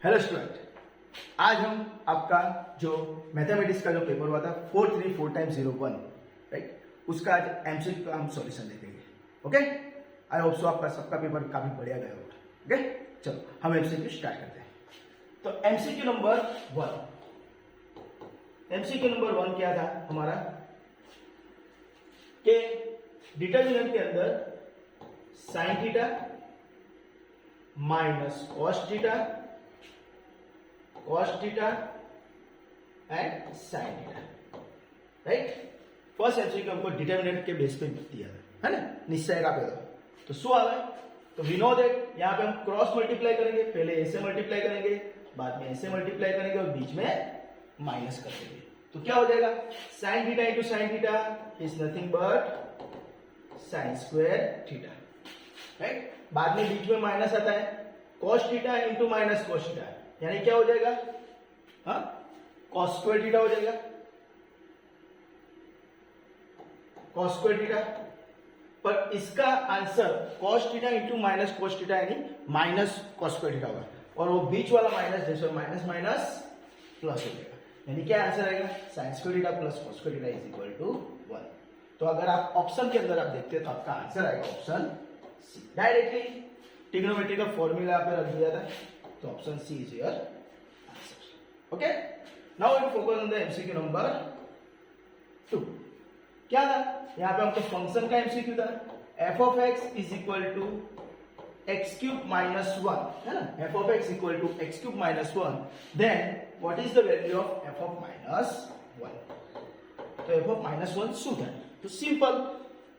Hello student, आज हम आपका जो मैथमेटिक्स का जो पेपर हुआ था 434 टाइम्स 01, राइट, उसका आज एमसीक्यू का हम सॉल्यूशन देखेंगे। ओके, आई होप सो आपका सबका पेपर काफी बढ़िया गया होगा। ओके, चलो हम एमसीक्यू स्टार्ट करते हैं। तो एमसीक्यू नंबर 1 क्या था हमारा कि डिटर्मिनेंट के अंदर sine theta minus cos theta and sine theta, right. First MCQ हमको डिटर्मिनेंट के बेस पे दिया था, है ना, निश्चय का पैदा। तो शो आ गया, तो वी नो दैट यहाँ पे हम क्रॉस मल्टीप्लाई करेंगे, पहले ऐसे मल्टीप्लाई करेंगे, बाद में ऐसे मल्टीप्लाई करेंगे और बीच में माइनस कर देंगे। तो क्या हो जाएगा, sine theta into sine theta is nothing but sign square theta, right. बाद में बीच में माइनस आता है, cos theta into minus cos theta, यानी क्या हो जाएगा, हाँ, कॉस स्क्वायर थीटा हो जाएगा, कॉस स्क्वायर थीटा। पर इसका answer cos theta into minus cos theta यानी माइनस कॉस स्क्वायर थीटा होगा, और वो बीच वाला माइनस जैसे माइनस माइनस प्लस हो जाएगा, यानी क्या आंसर आएगा, sine square theta plus cos square theta is equal to 1। तो अगर आप ऑप्शन के अंदर आप देखते हैं तो आपका आंसर आएगा ऑप्शन सी। डायरेक्टली ट्रिग्नोमेट्री का फॉर्मूला यहाँ पे रख दिया था, तो option C is your answer. Okay, now we focus on the MCQ number 2। क्या था, यहाँ पे हमको फंक्शन का एमसीक्यू था, f of x is equal to x cube minus 1, है ना, f of x equal to x cube minus 1, then what is the value of f of minus 1। तो एफ ऑफ माइनस 1 शू है, तो simple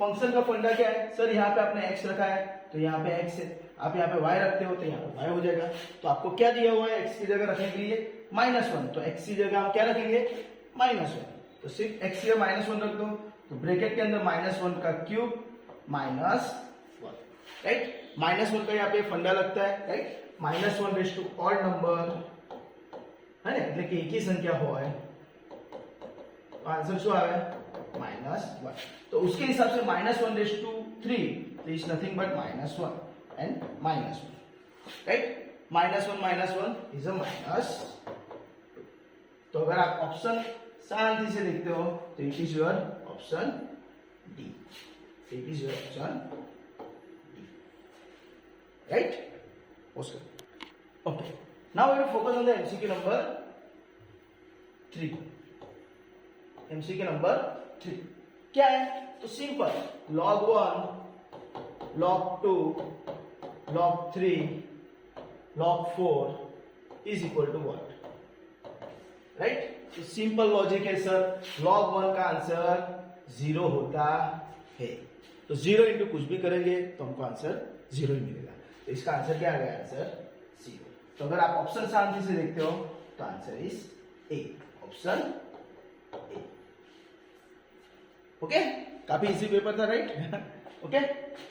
function का फंडा क्या है, sir यहाँ पे आपने x रखा है तो यहाँ पे x है, आप यहाँ पे y रखते हो तो यहाँ पे y हो जाएगा। तो आपको क्या दिया हुआ है, x की जगह रखने के लिए -1, तो x की जगह हम क्या रखेंगे, -1, तो सिर्फ x की जगह -1 रख दो, तो ब्रैकेट के अंदर -1 का क्यूब -1, राइट। -1 का यहाँ पे फंडा लगता है, right, -1 raise to odd number, है ना, એટલે કે એકી સંખ્યા હોય तो आंसर શું આવે, -1। तो उसके हिसाब से -1 रेज टू 3 तो is nothing but -1 and -1, right. -1 is a -2। तो अगर आप ऑप्शन शांति से देखते हो तो it is your option D, it is your option D, right. Okay, now we will focus on the MCQ number 3। MCQ number 3 क्या है, तो simple log 1, log 2, log 3, log 4 is equal to what, right. तो simple logic है sir, log 1 का answer 0 होता है, तो 0 into कुछ भी करेंगे तो हमको आंसर 0 ही मिलेगा, तो इसका आंसर क्या आ गया, आंसर 0। तो अगर आप ऑप्शन शांति से देखते हो तो answer is a, option A. Okay, काफी इजी पेपर था, राइट। ओके,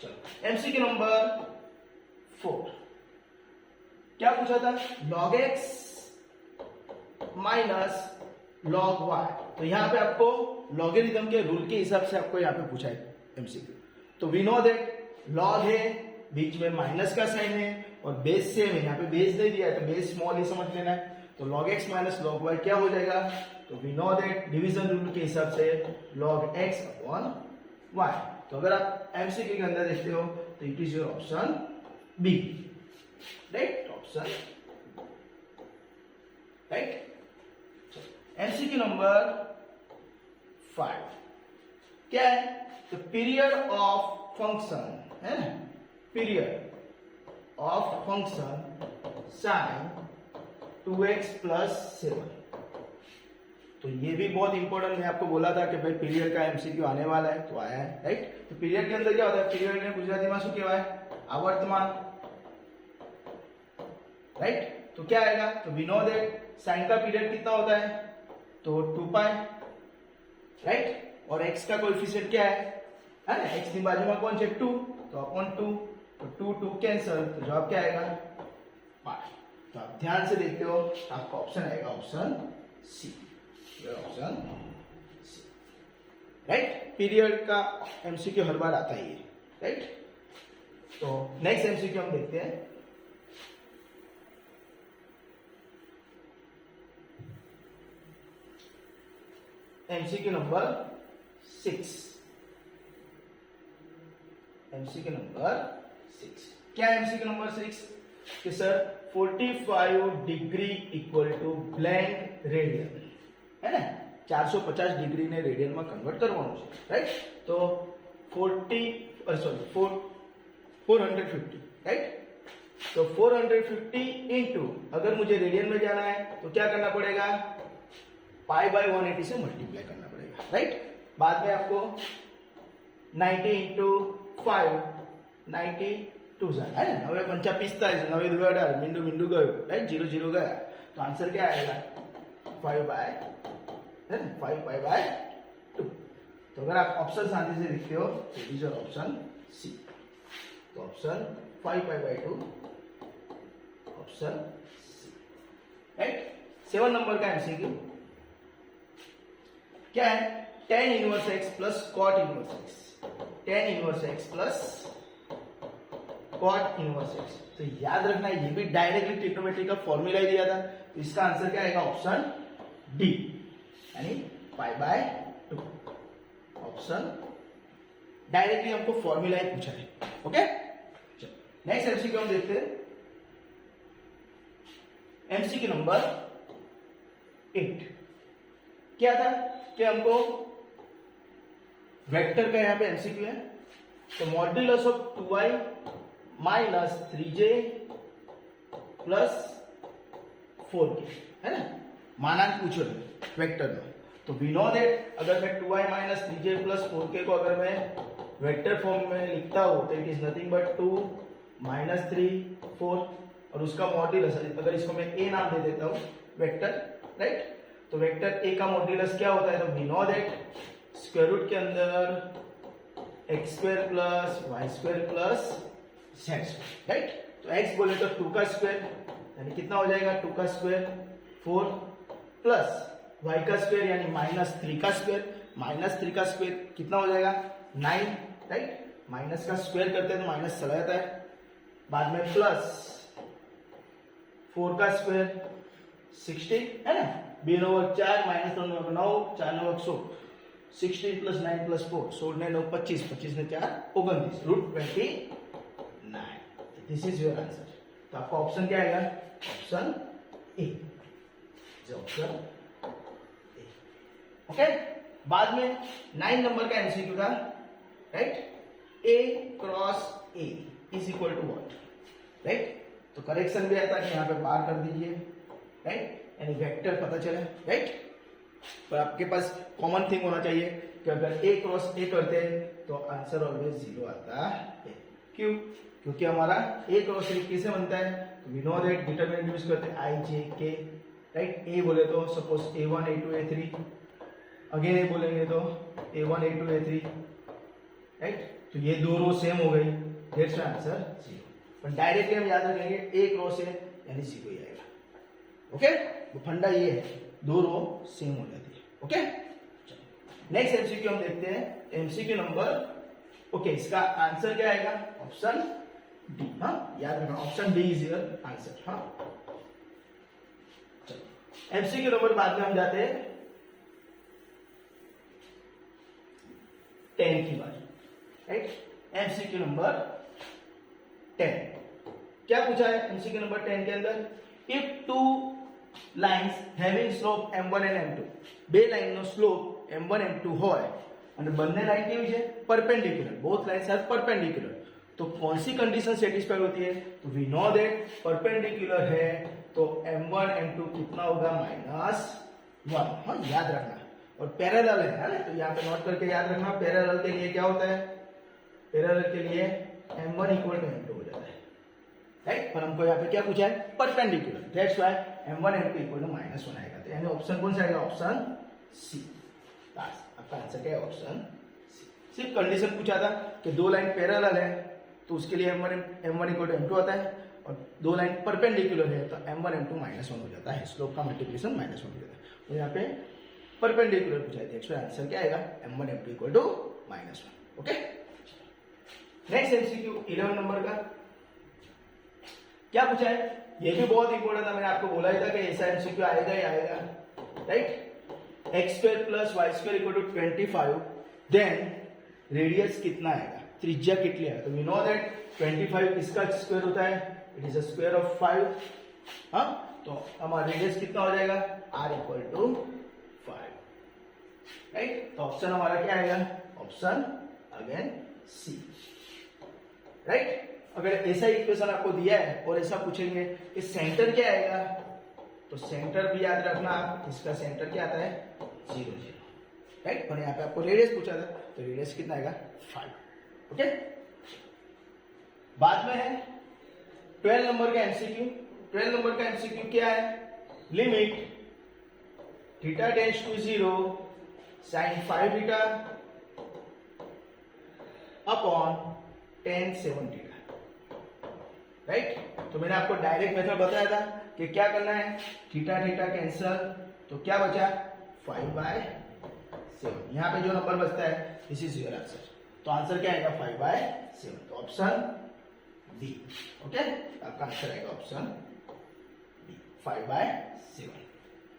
चलो एमसीक्यू नंबर 4 क्या पूछा था, log x minus log y। तो यहां पे आपको लॉगरिथम के रूल के हिसाब से आपको यहां पे पूछा है एमसीक्यू। तो वी नो दैट log है, बीच में माइनस का साइन है और बेस सेम है, यहाँ पे बेस नहीं दिया है तो बेस स्मॉल ही समझ लेना है। तो log x minus log y क्या हो जाएगा, तो we know that division rule के हिसाब से log x अपॉन y। तो अगर आप एमसीक्यू के अंदर देखते हो तो it is your option B, right, option, right. MCQ number 5 क्या है, तो पीरियड ऑफ फंक्शन, है ना, period of function sine 2x plus 7। तो ये भी बहुत इंपॉर्टेंट, मैं आपको बोला था कि भाई पीरियड का एमसीक्यू आने वाला है, तो आया है, राइट। तो पीरियड के अंदर क्या होता है, पीरियड में गुजराती में શું કહેવાય, आवर्तमान, राइट। तो क्या आएगा, तो वी नो दैट साइन का पीरियड कितना होता है, तो 2π, राइट, और x का कोएफिशिएंट क्या है ना, x की बाजू में कौन है 2, तो अपॉन 2, तो 2 कैंसिल, तो जवाब क्या आएगा, π। तो आप ध्यान से देखते हो आपका ऑप्शन आएगा option C, option C, right. Period का एमसीक्यू हर बार आता ही है, राइट। तो नेक्स्ट एमसीक्यू हम देखते हैं। MCQ number 6। एमसीक्यू नंबर 6 क्या है? एमसीक्यू नंबर 6 कि sir 45 degree equal to blank radian है ना, 450 डिग्री ने रेडियन में कन्वर्ट करवानुं छे, राइट? तो 450, राइट? तो 450 इंटू, अगर मुझे रेडियन में जाना है तो क्या करना पड़ेगा? पाई बाय 180 से मल्टीप्लाई करना पड़ेगा, राइट? बाद में आपको 90 इंटू 5, 92 है ना, 9 पंचा 45, 9 2 18, मिंडू मिंडू गयो, राइट? 0 0 गया, तो आंसर क्या आएगा? 5 बाय 2। तो अगर आप ऑप्शन शांति से लिखते हो तो इज ऑप्शन सी। तो option 5 pi by 2, option C, right? 7 number का एमसीक्यू क्या है? tan inverse x plus cot inverse x, tan inverse x plus cot inverse x। तो याद रखना ये भी डायरेक्टली ट्रिग्नोमेट्री का फॉर्मूला ही दिया था, तो इसका आंसर क्या आएगा? ऑप्शन डी, यानी पाई बाय 2। ऑप्शन डायरेक्टली हमको फॉर्मूला ही पूछा है, ओके? नेक्स्ट एमसीक्यू हम देखते हैं, एमसीक्यू नंबर 8। क्या था कि हमको वेक्टर का यहां पे एमसीक्यू है, तो modulus of 2y minus 3j plus 4k है ना, मानांक पूछो वेक्टर में। तो वी नो दैट अगर मैं 2y minus 3j plus 4k को अगर मैं वेक्टर फॉर्म में लिखता हूं तो it is nothing but 2 minus 3 4, और उसका मॉड्यूलस, अगर इसको मैं a नाम दे देता हूं वेक्टर, राइट? तो वेक्टर a का मॉड्यूलस क्या होता है? तो we know that square root के अंदर x square plus y square plus z square, right? तो x बोले तो 2 का स्क्वायर, यानी कितना हो जाएगा? 2 का स्क्वायर 4 प्लस y का स्क्वायर यानी माइनस 3 का स्क्वायर, माइनस 3 का स्क्वायर कितना हो जाएगा? 9, राइट? माइनस का स्क्वायर करते हैं तो माइनस चला जाता है, बाद में प्लस 4 का स्क्वायर 16 है ना, 2/4 माइनस 9, 4 9 16, 16 प्लस 9 प्लस 4, 16 ने 9 25, 25 ने 4 29, root 29। This is your answer. तो आपका ऑप्शन क्या आएगा? Option A, option A, okay? बाद में 9 नंबर का एमसीक्यू था, right? a cross a is equal to what, right? तो करेक्शन भी आता है कि यहाँ पे बार कर दीजिए, राइट? यानी वेक्टर पता चले, राइट? पर आपके पास कॉमन थिंग होना चाहिए कि अगर a क्रॉस a करते हैं तो आंसर ऑलवेज 0 आता है। क्यों? क्योंकि हमारा a क्रॉस a कैसे बनता है? तो we know that determinant use करते हैं i j k, right? a बोले तो suppose a1 a2 a3, again a बोलेंगे तो a1 a2 a3, राइट? तो ये दो रो सेम हो गई, दैट्स माय आंसर 0। पर डायरेक्टली हम याद रखेंगे a क्रॉस a यानी 0 ही आएगा, ओके? तो फंडा ये है, दो रो सेम हो जाती है, ओके? नेक्स्ट एमसीक्यू हम देखते हैं, एमसीक्यू नंबर, ओके, इसका आंसर क्या आएगा? ऑप्शन डी, हाँ याद रखना, option D is your answer, हाँ? चलो एमसीक्यू नंबर बाद में हम जाते हैं 10 की बात, राइट? एमसीक्यू नंबर 10 क्या पूछा है? एमसीक्यू नंबर 10 के अंदर, if two lines having slope m1 અને m2, બે લાઈનનો સ્લોપ m1 m2 હોય અને બંને લાઈન કેવી છે? Perpendicular, both lines are perpendicular. तो कौन सी कंडीशन सेटिस्फाई होती है? तो वी नो दैट परपेंडिकुलर है तो m1 m2 कितना होगा? -1, हाँ याद रखना। और पैरेलल है ना, तो यहाँ पे नोट करके याद रखना, पैरेलल के लिए क्या होता है? पैरेलल के लिए m1 इक्वल टू m2 हो जाता है, राइट? पर हमको यहाँ पे क्या पूछा है? Perpendicular, that's why m1 m2 equal to -1 आएगा। तो यानी ऑप्शन कौन सा आएगा? Option C. बस आपका आंसर क्या है? Option C. सिर्फ कंडीशन पूछा था कि दो लाइन पैरेलल है तो उसके लिए m1 इक्वल टू m2 आता है, और दो लाइन परपेंडिकुलर है तो m1 m2 -1 हो जाता है, स्लोप का मल्टीप्लिकेशन -1 हो जाता है। तो यहाँ पे परपेंडिकुलर पूछा है, तो आंसर क्या आएगा? m1 m2 equal to -1, okay? Next MCQ 11 number का क्या पूछा है? ये भी बहुत इंपॉर्टेंट था, मैंने आपको बोला ही था कि ऐसा एमसीक्यू आएगा ही आएगा, right? X square plus y square equal to 25, then radius कितना आएगा, त्रिज्या कितनी आएगा? तो वी नो दैट 25 किसका स्क्वायर होता है, it is a square of 5. हाँ, तो हमारा रेडियस कितना हो जाएगा, r इक्वल टू 5. राइट, तो ऑप्शन हमारा क्या आएगा, ऑप्शन अगेन सी. राइट, अगर ऐसा इक्वेशन आपको दिया है और ऐसा पूछेंगे कि सेंटर क्या आएगा, तो सेंटर भी याद रखना, इसका सेंटर क्या आता है, 0 0. राइट, और यहाँ पे आपको रेडियस पूछा था, तो रेडियस कितना आएगा, 5. ओके, बाद में है 12 नंबर का एमसीक्यू. 12 नंबर का एमसीक्यू क्या है, limit theta tends to 0 sine 5 theta upon tan 7 theta. Right, तो मैंने आपको डायरेक्ट मेथड बताया था कि क्या करना है, थीटा थीटा कैंसल, तो क्या बचा 5/7. यहाँ पे जो नंबर बचता है दिस इज योर आंसर. तो आंसर क्या आएगा 5/7. तो ऑप्शन बी. ओके, आपका आंसर आएगा ऑप्शन बी 5/7.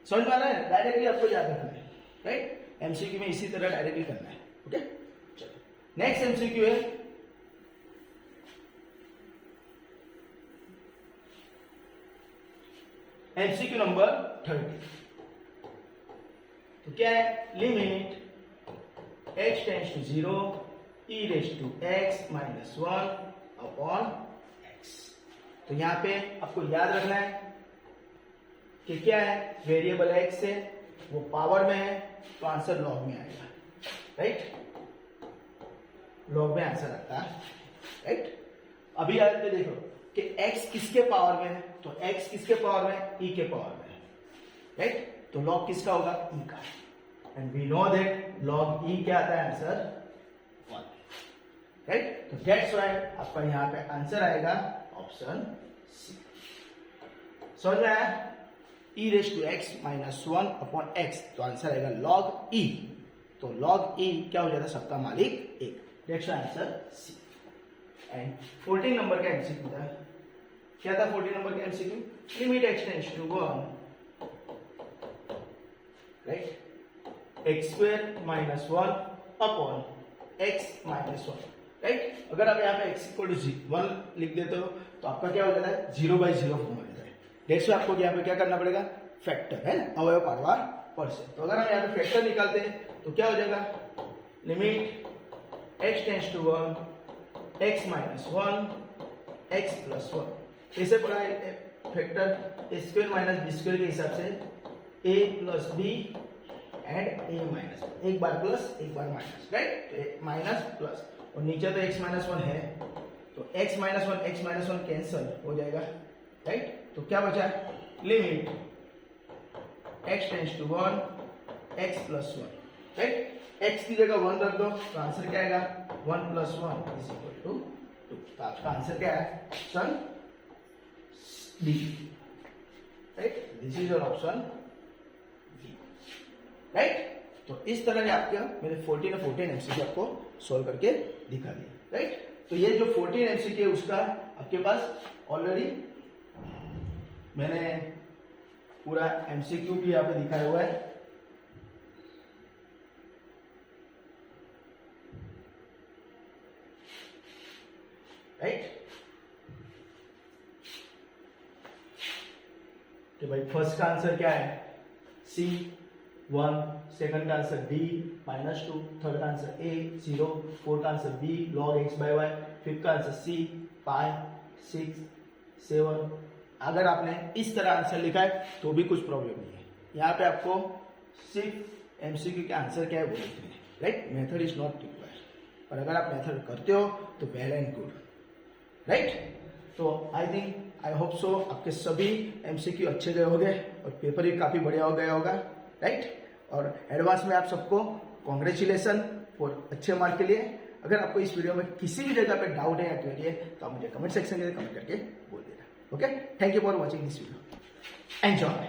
समझ में आ रहा है, डायरेक्टली आपको याद रखना है. राइट, एमसीक्यू में इसी तरह डायरेक्टली करना है. ओके, चलो नेक्स्ट एमसीक्यू है एमसीक्यू नंबर 30. तो क्या है, limit h tends to 0 e raise to x minus 1 upon x. तो यहां पे आपको याद रखना है कि क्या है, वेरिएबल x है, वो पावर में है, तो आंसर लॉग में आएगा. राइट, लॉग में आंसर आता है. राइट, अभी याद पे देखो कि x किसके पावर में है, तो x किसके पावर में, e के पावर में है. राइट, तो लॉग किसका होगा, e का. And we know that log e क्या आता है, आंसर 1. राइट, तो दैट्स व्हाई आपका यहाँ पे आंसर आएगा ऑप्शन सी. समझ में आया, e raise to x minus 1 upon x, तो आंसर आएगा लॉग e. तो लॉग e क्या हो जाता है, सबका मालिक 1. That's answer C. And 14 number का एमसीक्यू था, क्या था 14 नंबर का MCQ, limit x tends to 1 right x square minus 1 upon x minus 1. Right, अगर आप यहाँ पे x इक्वल टू 1 लिख देते हो तो आपका क्या हो जाता है, 0/0 फॉर्म हो जाता है. देखो आपको यहाँ पे क्या करना पड़ेगा, फैक्टर है ना, अवयव पार्वार परसेंट. तो अगर हम यहाँ पे फैक्टर निकालते हैं तो क्या हो जाएगा, limit x tends to 1 x minus 1 x plus 1. ऐसे पढ़ा है factor a square minus b square के हिसाब से a plus b and a minus 1, एक बार प्लस एक बार माइनस. राइट, माइनस प्लस, और नीचे तो x माइनस 1 है, तो x माइनस 1 कैंसल हो जाएगा. राइट, तो क्या बचा, limit x tends to 1 x plus 1. Right, x की जगह 1 रख दो, तो आंसर क्या आएगा, 1 प्लस 1 इज इक्वल टू 2. तो आपका आंसर क्या है, option D. Right, this is your option B. Right, तो इस तरह से आपके मैंने 14 एमसीक्यू आपको सॉल्व करके दिखा दिया. राइट, तो ये जो 14 एमसीक्यू है उसका आपके पास ऑलरेडी मैंने पूरा एमसीक्यू भी यहाँ पे दिखाया हुआ है. राइट, तो भाई फर्स्ट का आंसर क्या है, सी 1, सेकंड का आंसर डी -2, थर्ड का आंसर ए 0, फोर्थ का answer B log x/y, fifth का आंसर सी पाई 6 7. अगर आपने इस तरह आंसर लिखा है तो भी कुछ प्रॉब्लम नहीं है. यहाँ पे आपको सिर्फ एमसीक्यू के आंसर क्या है वो लिखने हैं. Right, method is not required, पर अगर आप मेथड करते हो तो वेल एंड गुड. राइट, तो I think I hope so आपके सभी एमसीक्यू अच्छे गए होंगे और पेपर भी काफी बढ़िया हो गया होगा. राइट, और एडवांस में आप सबको कॉन्ग्रेचुलेसन फॉर अच्छे मार्क के लिए. अगर आपको इस वीडियो में किसी भी जगह पे डाउट है या क्वेरी है तो आप मुझे कमेंट सेक्शन में कमेंट करके बोल देना. Okay, thank you for watching this video. Enjoy.